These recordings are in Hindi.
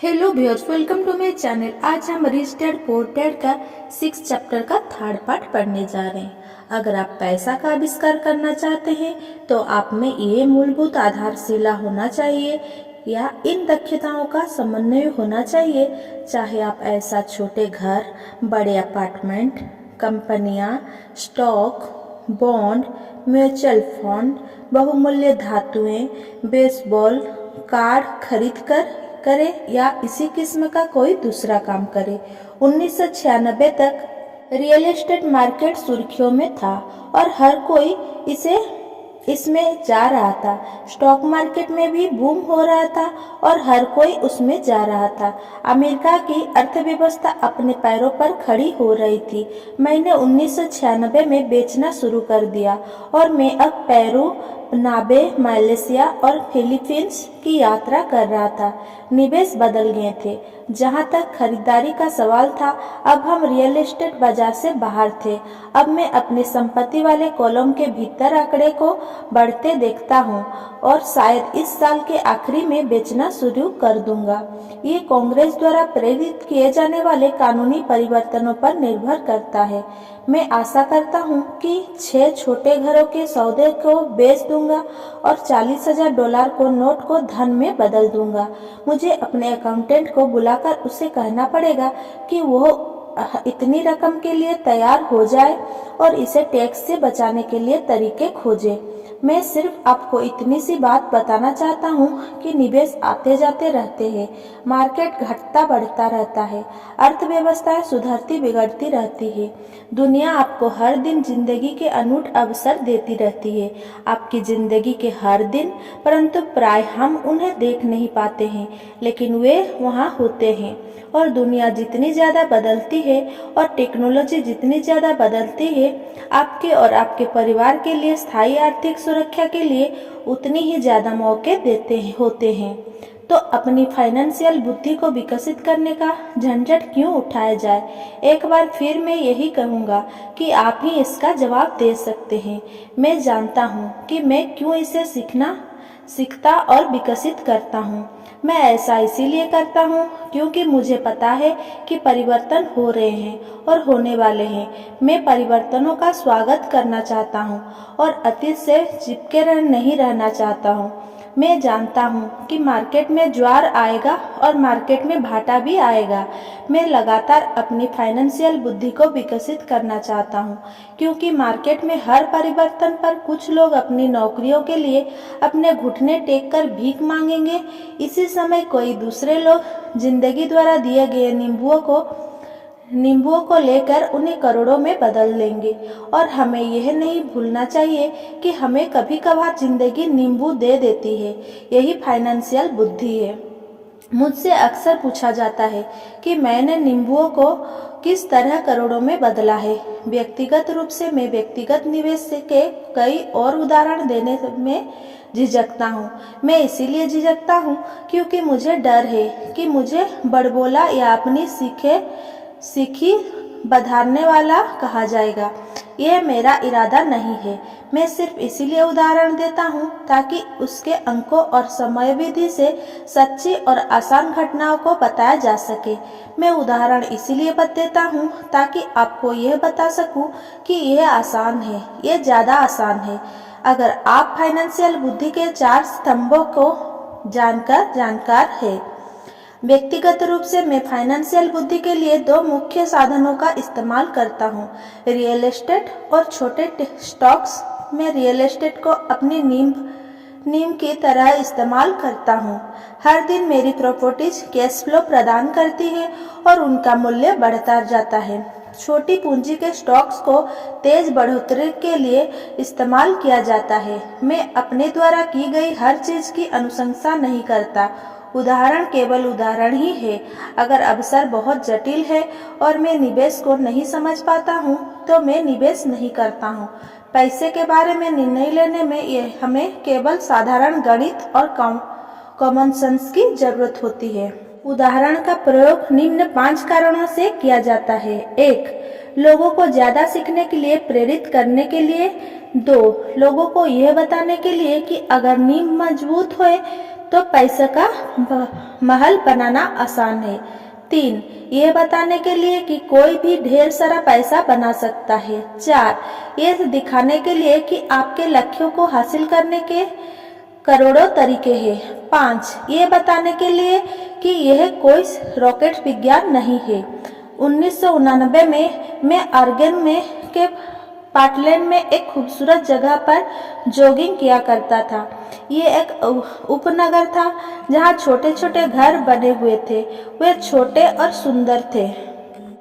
Hello viewers, welcome to my channel. आज हम रजिस्टर्ड पोर्ट्रेट का 6 चैप्टर का थर्ड पार्ट पढ़ने जा रहे हैं। अगर आप पैसा का आविष्कार करना चाहते हैं तो आप में ये मूलभूत आधारशिला होना चाहिए या इन दक्षताओं का समन्वय होना चाहिए। चाहे आप ऐसा छोटे घर, बड़े अपार्टमेंट, कंपनियां, स्टॉक, बॉन्ड, म्यूचुअल फंड, बहुमूल्य धातुएं, बेसबॉल कार्ड खरीद कर करे या इसी किस्म का कोई दूसरा काम करे। 1996 तक रियल एस्टेट मार्केट सुर्खियों में था और हर कोई इसमें जा रहा था। स्टॉक मार्केट में भी बूम हो रहा था और हर कोई उसमें जा रहा था। अमेरिका की अर्थव्यवस्था अपने पैरों पर खड़ी हो रही थी। मैंने 1996 में बेचना शुरू कर दिया और मैं अब पेरू, नाबे, मलेशिया और फिलीपींस की यात्रा कर रहा था। निवेश बदल गए थे। जहां तक खरीदारी का सवाल था, अब हम रियल एस्टेट बाजार से बाहर थे। अब मैं अपने संपत्ति वाले कॉलम के भीतर आंकड़े को बढ़ते देखता हूं और शायद इस साल के आखिरी में बेचना शुरू कर दूंगा। ये कांग्रेस द्वारा प्रेरित किए जाने वाले कानूनी परिवर्तनों पर निर्भर करता है। मैं आशा करता हूं कि 6 छोटे घरों के सौदे को बेच दूंगा और $40,000 को नोट को धन में बदल दूंगा। मुझे अपने अकाउंटेंट को बुलाकर उसे कहना पड़ेगा कि वो इतनी रकम के लिए तैयार हो जाए और इसे टैक्स से बचाने के लिए तरीके खोजे। मैं सिर्फ आपको इतनी सी बात बताना चाहता हूँ कि निवेश आते जाते रहते हैं, मार्केट घटता बढ़ता रहता है, अर्थव्यवस्थाएं सुधरती बिगड़ती रहती है। दुनिया आपको हर दिन जिंदगी के अनूठ अवसर देती रहती है, आपकी जिंदगी के हर दिन, परंतु प्राय हम उन्हें देख नहीं पाते हैं, लेकिन वे वहाँ होते हैं। और दुनिया जितनी ज़्यादा बदलती है और टेक्नोलॉजी जितनी ज़्यादा बदलती है, आपके और आपके परिवार के लिए स्थायी आर्थिक सुरक्षा के लिए उतनी ही ज़्यादा मौके होते हैं। तो अपनी फाइनेंशियल बुद्धि को विकसित करने का झंझट क्यों उठाया जाए। एक बार फिर मैं यही कहूँगा कि आप ही इसका जवाब दे सकते हैं। मैं जानता हूँ कि मैं क्यों इसे सीखता और विकसित करता हूँ। मैं ऐसा इसीलिए करता हूँ क्योंकि मुझे पता है कि परिवर्तन हो रहे हैं और होने वाले हैं। मैं परिवर्तनों का स्वागत करना चाहता हूँ और अतीत से चिपके नहीं रहना चाहता हूँ। मैं जानता हूँ कि मार्केट में ज्वार आएगा और मार्केट में भाटा भी आएगा। मैं लगातार अपनी फाइनेंशियल बुद्धि को विकसित करना चाहता हूँ क्योंकि मार्केट में हर परिवर्तन पर कुछ लोग अपनी नौकरियों के लिए अपने घुटने टेक कर भीख मांगेंगे। इसी समय कोई दूसरे लोग जिंदगी द्वारा दिए गए नींबुओं को लेकर उन्हें करोड़ों में बदल लेंगे। और हमें यह नहीं भूलना चाहिए कि हमें कभी कभार जिंदगी नींबू दे देती है। यही फाइनेंशियल बुद्धि है। मुझसे अक्सर पूछा जाता है कि मैंने नींबुओं को किस तरह करोड़ों में बदला है। व्यक्तिगत रूप से मैं व्यक्तिगत निवेश के कई और उदाहरण देने में झिझकता हूँ। मैं इसीलिए झिझकता हूँ क्योंकि मुझे डर है कि मुझे बड़बोला या अपनी सीखी बधारने वाला कहा जाएगा। यह मेरा इरादा नहीं है। मैं सिर्फ इसीलिए उदाहरण देता हूँ ताकि उसके अंकों और समयावधि से सच्ची और आसान घटनाओं को बताया जा सके। मैं उदाहरण इसीलिए देता हूँ ताकि आपको यह बता सकूँ कि यह आसान है, यह ज़्यादा आसान है। अगर आप फाइनेंशियल बुद्धि के 4 स्तंभों को जानकार है। व्यक्तिगत रूप से मैं फाइनेंशियल बुद्धि के लिए 2 मुख्य साधनों का इस्तेमाल करता हूँ, रियल एस्टेट और छोटे स्टॉक्स। मैं रियल एस्टेट को अपनी नींव की तरह इस्तेमाल करता हूँ। हर दिन मेरी प्रॉपर्टीज कैश फ्लो प्रदान करती है और उनका मूल्य बढ़ता जाता है। छोटी पूंजी के स्टॉक्स को तेज बढ़ोतरी के लिए इस्तेमाल किया जाता है। मैं अपने द्वारा की गई हर चीज की अनुशंसा नहीं करता। उदाहरण केवल उदाहरण ही है। अगर अवसर बहुत जटिल है और मैं निवेश को नहीं समझ पाता हूँ तो मैं निवेश नहीं करता हूँ। पैसे के बारे में निर्णय लेने में हमें केवल साधारण गणित और कॉमन सेंस की जरूरत होती है। उदाहरण का प्रयोग निम्न 5 कारणों से किया जाता है। 1. लोगों को ज्यादा सीखने के लिए प्रेरित करने के लिए। 2. लोगों को यह बताने के लिए कि अगर नींव मजबूत होए तो पैसे का महल बनाना आसान है। 3. ये बताने के लिए कि कोई भी ढेर सारा पैसा बना सकता है। 4. ये दिखाने के लिए कि आपके लक्ष्यों को हासिल करने के करोड़ों तरीके हैं। 5. ये बताने के लिए कि यह कोई रॉकेट विज्ञान नहीं है। 1989 में मैं ऑरेगन में के पार्टलैंड में एक खूबसूरत जगह पर जॉगिंग किया करता था। ये एक उपनगर था जहाँ छोटे छोटे घर बने हुए थे। वे छोटे और सुंदर थे।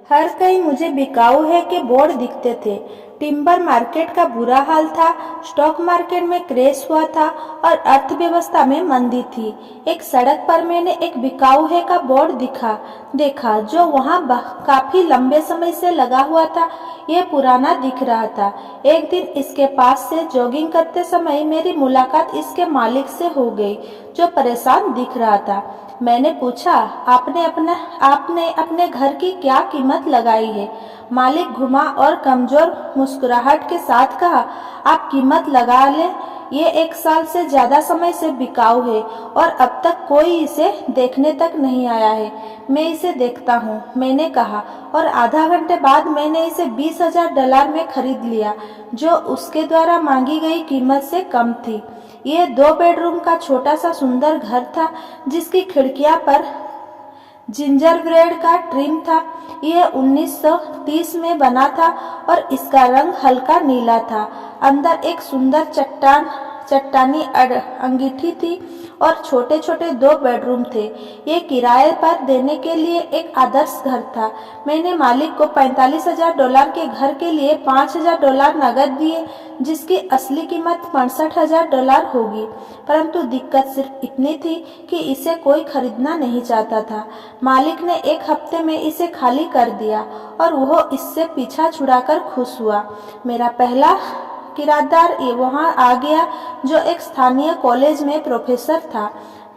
हर कहीं मुझे बिकाऊ है के बोर्ड दिखते थे। टिम्बर मार्केट का बुरा हाल था, स्टॉक मार्केट में क्रैश हुआ था और अर्थव्यवस्था में मंदी थी। एक सड़क पर मैंने एक बिकाऊ है का बोर्ड देखा जो वहाँ काफी लंबे समय से लगा हुआ था। यह पुराना दिख रहा था। एक दिन इसके पास से जॉगिंग करते समय मेरी मुलाकात इसके मालिक से हो गई, जो परेशान दिख रहा था। मैंने पूछा, आपने अपने घर की क्या कीमत लगाई है? मालिक घुमा और कमजोर मुस्कुराहट के साथ कहा, आप कीमत लगा लें, ये 1 साल से ज्यादा समय से बिकाऊ है और अब तक कोई इसे देखने तक नहीं आया है। मैं इसे देखता हूँ, मैंने कहा, और आधा घंटे बाद मैंने इसे $20,000 में खरीद लिया, जो उसके द्वारा मांगी गई कीमत से कम थी। ये 2 बेडरूम का छोटा सा सुंदर घर था, जिसकी खिड़कियां पर जिंजर ब्रेड का ट्रिम था। यह 1930 में बना था और इसका रंग हल्का नीला था। अंदर एक सुंदर चट्टानी अंगीठी थी और छोटे छोटे 2 बेडरूम थे। ये किराए पर देने के लिए एक आदर्श घर था। मैंने मालिक को $45,000 के घर के लिए $5,000 नकद दिए, जिसकी असली कीमत $65,000 होगी। परंतु दिक्कत सिर्फ इतनी थी कि इसे कोई खरीदना नहीं चाहता था। मालिक ने 1 हफ्ते में इसे खाली कर दिया और वह इससे पीछा छुड़ाकर खुश हुआ। मेरा पहला किराएदार वहां आ गया, जो एक स्थानीय कॉलेज में प्रोफेसर था।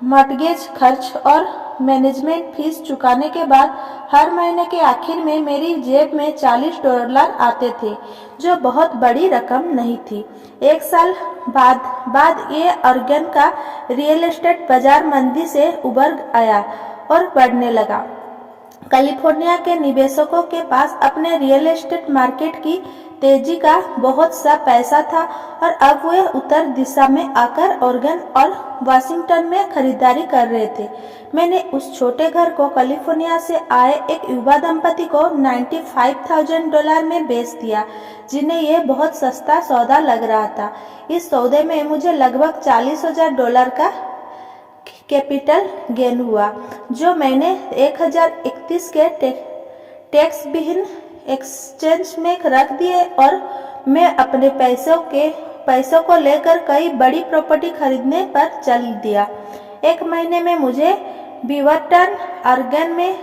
मॉर्टगेज खर्च और मैनेजमेंट फीस चुकाने के बाद हर महीने के आखिर में मेरी जेब में $40 आते थे, जो बहुत बड़ी रकम नहीं थी। 1 साल बाद ये ऑरेगन का रियल एस्टेट बाजार मंदी से उबर आया और बढ़ने लगा। कैलिफोर्निया के निवेशकों के पास अपने रियल एस्टेट मार्केट की तेजी का बहुत सा पैसा था और अब वे उत्तर दिशा में आकर ऑरेगन और वाशिंगटन में खरीदारी कर रहे थे। मैंने उस छोटे घर को कैलिफोर्निया से आए एक युवा दंपति को $95,000 में बेच दिया, जिन्हें यह बहुत सस्ता सौदा लग रहा था। इस सौदे में मुझे लगभग $40,000 का कैपिटल गेन हुआ, जो मैंने 1031 के टैक्स विहीन एक्सचेंज में रख दिए और मैं अपने पैसों को लेकर कई बड़ी प्रॉपर्टी खरीदने पर चल दिया। 1 महीने में मुझे बीवरटन ऑरेगन में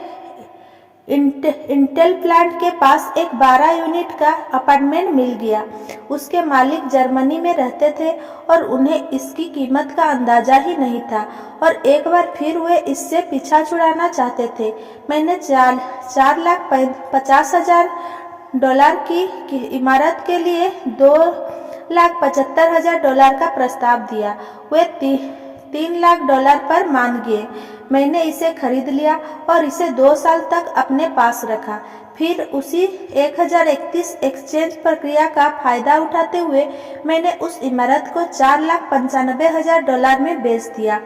इंटेल प्लांट के पास एक 12 यूनिट का अपार्टमेंट मिल गया। उसके मालिक जर्मनी में रहते थे और उन्हें इसकी कीमत का अंदाजा ही नहीं था और एक बार फिर वे इससे पीछा छुड़ाना चाहते थे। मैंने $4,50,000 की इमारत के लिए $2,75,000 का प्रस्ताव दिया। वे $3,00,000 पर मान गए। मैंने इसे खरीद लिया और इसे 2 साल तक अपने पास रखा। फिर उसी 1031 एक्सचेंज प्रक्रिया का फायदा उठाते हुए मैंने उस इमारत को $4,95,000 में बेच दिया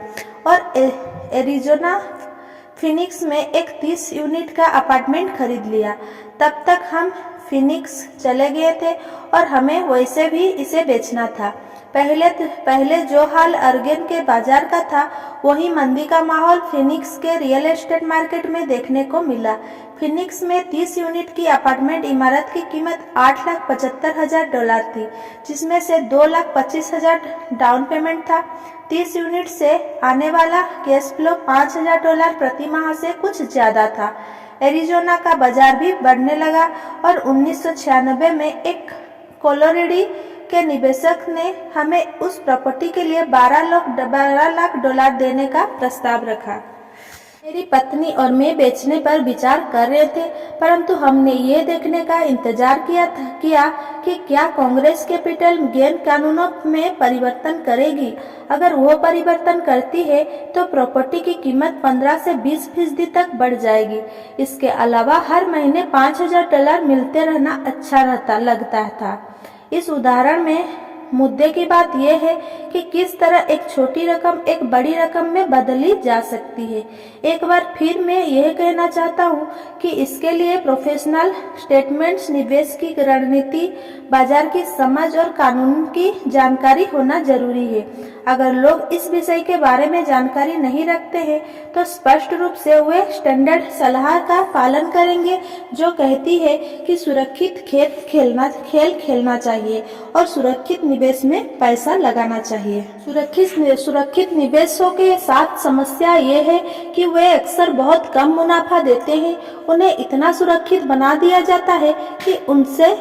और एरिजोना फिनिक्स में एक 30 यूनिट का अपार्टमेंट खरीद लिया। तब तक हम फिनिक्स चले गए थे और हमें वैसे भी इसे बेचना था। पहले जो हाल ऑरेगन के बाजार का था, वही मंदी का माहौल फिनिक्स के रियल एस्टेट मार्केट में देखने को मिला। फिनिक्स में 30 यूनिट की अपार्टमेंट इमारत की कीमत $8,75,000 थी, जिसमें से $2,25,000 डाउन पेमेंट था। 30 यूनिट से आने वाला कैश फ्लो $5,000 प्रति माह से कुछ ज्यादा था। एरिजोना का बाजार भी बढ़ने लगा और 1996 में एक कोलोरेडो के निवेशक ने हमें उस प्रॉपर्टी के लिए $12 लाख देने का प्रस्ताव रखा। मेरी पत्नी और मैं बेचने पर विचार कर रहे थे, परंतु हमने ये देखने का इंतजार किया कि क्या कांग्रेस कैपिटल गेन कानूनों में परिवर्तन करेगी। अगर वो परिवर्तन करती है तो प्रॉपर्टी की कीमत 15 से 20% तक बढ़ जाएगी। इसके अलावा हर महीने $5000 मिलते रहना अच्छा लगता था। इस उदाहरण में मुद्दे की बात यह है कि किस तरह एक छोटी रकम एक बड़ी रकम में बदली जा सकती है। एक बार फिर मैं यह कहना चाहता हूँ कि इसके लिए प्रोफेशनल स्टेटमेंट्स, निवेश की रणनीति, बाजार की समझ और कानून की जानकारी होना जरूरी है। अगर लोग इस विषय के बारे में जानकारी नहीं रखते हैं तो स्पष्ट रूप से वे स्टैंडर्ड सलाह का पालन करेंगे जो कहती है कि सुरक्षित खेल खेलना चाहिए और सुरक्षित निवेश में पैसा लगाना चाहिए। सुरक्षित निवेशों के साथ समस्या ये है कि वे अक्सर बहुत कम मुनाफा देते हैं। उन्हें इतना सुरक्षित बना दिया जाता है कि उनसे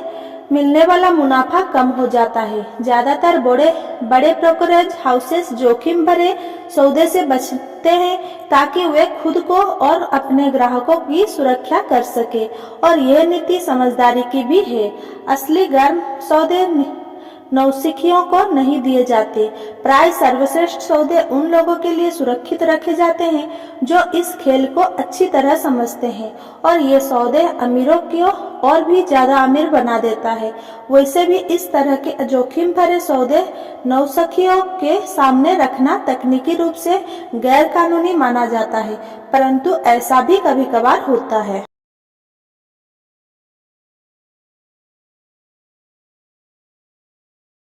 मिलने वाला मुनाफा कम हो जाता है। ज्यादातर बड़े ब्रोकरेज हाउसेस जोखिम भरे सौदे से बचते हैं ताकि वे खुद को और अपने ग्राहकों की सुरक्षा कर सके, और यह नीति समझदारी की भी है। असली गर्म सौदे नौसिखियों को नहीं दिए जाते। प्राय सर्वश्रेष्ठ सौदे उन लोगों के लिए सुरक्षित रखे जाते हैं जो इस खेल को अच्छी तरह समझते हैं, और ये सौदे अमीरों को और भी ज्यादा अमीर बना देता है। वैसे भी इस तरह के जोखिम भरे सौदे नौसिखियों के सामने रखना तकनीकी रूप से गैर कानूनी माना जाता है, परंतु ऐसा भी कभी कभार होता है।